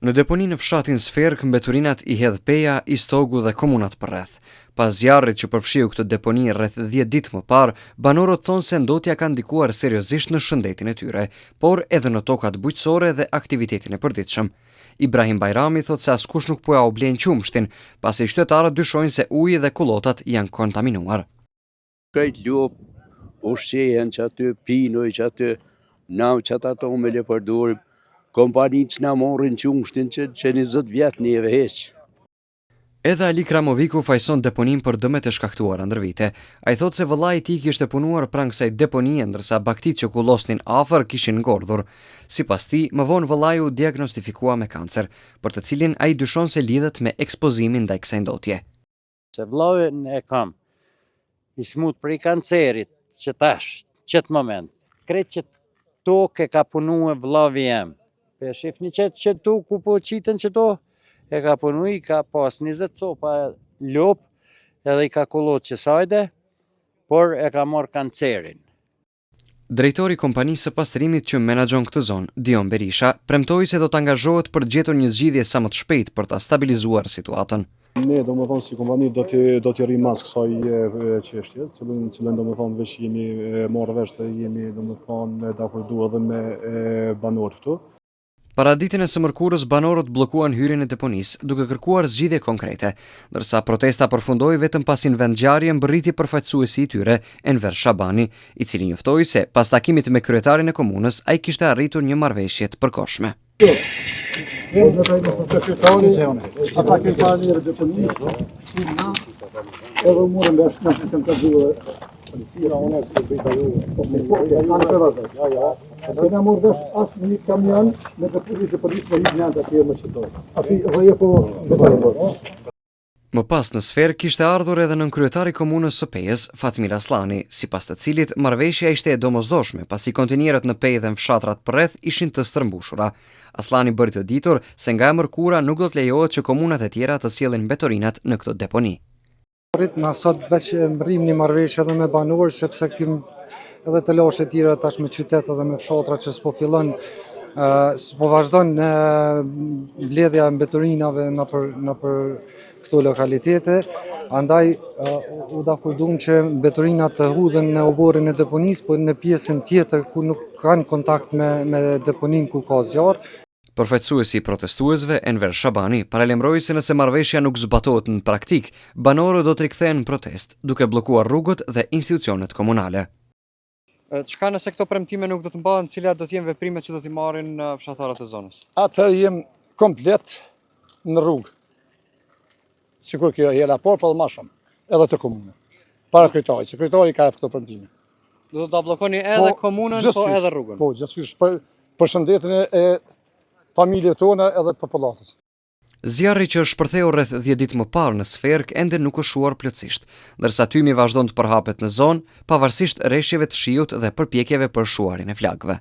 Në deponi në fshatin Sferk, mbeturinat i hedh Peja, Istogu dhe komunat përreth. Pas zjarrit që përfshiu këtë deponi rreth 10 ditë më parë, banorët thonë se ndotja ka ndikuar seriozisht në shëndetin e tyre, por edhe në tokat bujqësore dhe aktivitetin e përditshëm. Ibrahim Bajrami thotë se askush nuk po ja u blen qumshtin, pasi qytetarët dyshojnë se uji dhe kullotat janë kontaminuar. Krejt lup, ushqehen që aty, pinoj që aty, nam që ato me le përdurim, kompanitë që na morrin qumshtin që 20 vjetë njëve heqë. Edhe Ali Kramoviku fajson deponin për dëmet e shkaktuara ndër vite. Ai thotë se vëllai i tij kishte punuar pranë kësaj deponie, ndërsa baktitë që kullosnin afër kishin ngordhur. Sipas tij, më vonë vëllai u diagnostifikua me kancer, për të cilin ai dyshon se lidhet me ekspozimin ndaj kësaj ndotje. Se vllain e kam i smut prej kancerit që tash, qëtë moment. Kretë që tokë ka punuar vllavi jem. Pe shifni që tu ku po qiten që to, e ka punu i ka pas 20 copa lop, edhe i ka kullot që sajde, por e ka marrë kancerin. Drejtori kompanisë së pastrimit që menaxhon këtë zonë, Dion Berisha, premtoi se do të angazhohet për gjetur një zgjidhje sa më të shpejtë për ta stabilizuar situatën. Ne domethënë si kompani do të rrim mas kësaj çështje, cilën domethënë veç jemi marrë vesh të jemi domethënë dakordua edhe me banorët këtu. Para ditën e së mërkurës, banorët bllokuan hyrjen e deponisë, duke kërkuar zgjidhje konkrete, ndërsa protesta përfundoi vetëm pasi në vendngjarje mbërriti përfaqësuesi i tyre, Enver Shabani, i cili njoftoi se pas takimit me kryetarin e komunës, ai kishte arritur një marrëveshje të përkohshme. Më pas në Sferk kishte ardhur edhe nënkryetari i komunës së Pejës, Fatmir Aslani, sipas të cilit marrëveshja ishte e domosdoshme, pasi kontinierët në Pejë dhe në fshatrat përreth ishin të stërmbushura. Aslani bëri të ditur se nga e mërkura nuk do të lejohet që komunat e tjera të sjellin mbetorinat në këtë deponi. Na sot veç mbrim një marrëveshje edhe me banorë, sepse kim edhe të lashe tjera tash me qytet edhe me fshatra që s'po fillon, s'po vazhdon mbledhja e mbetorinave në për këto lokalitete, andaj u dakordum që mbetorinat të hudhen në oborin e deponisë, por në pjesën tjetër ku nuk kanë kontakt me deponin ku ka zjarr. Përfaqësuesi i protestuesve, Enver Shabani, paralajmëroi se nëse marrëveshja nuk zbatohet në praktik, banorët do të rikthehen në protestë, duke bllokuar rrugët dhe institucionet komunale. Çka nëse këto premtime nuk do të mbahen, cilat do të jenë veprimet që do t'i marrin fshatarët e zonës? Atëherë jem komplet në rrugë. Sikur kjo jela por më shumë, edhe të komunë. Para kryetarit, që kryetari ka këto premtime. Do ta bllokoni edhe komunën, po edhe rrugën. Po, gjithsesi për shëndetin e familjeve tona edhe të popullatës. Zjarri që shpërtheu rreth 10 ditë më parë në Sferk ende nuk është shuar plotësisht, ndërsa tymi vazhdon të përhapet në zonë, pavarësisht rreshjeve të shiut dhe përpjekjeve për shuarin e flakëve.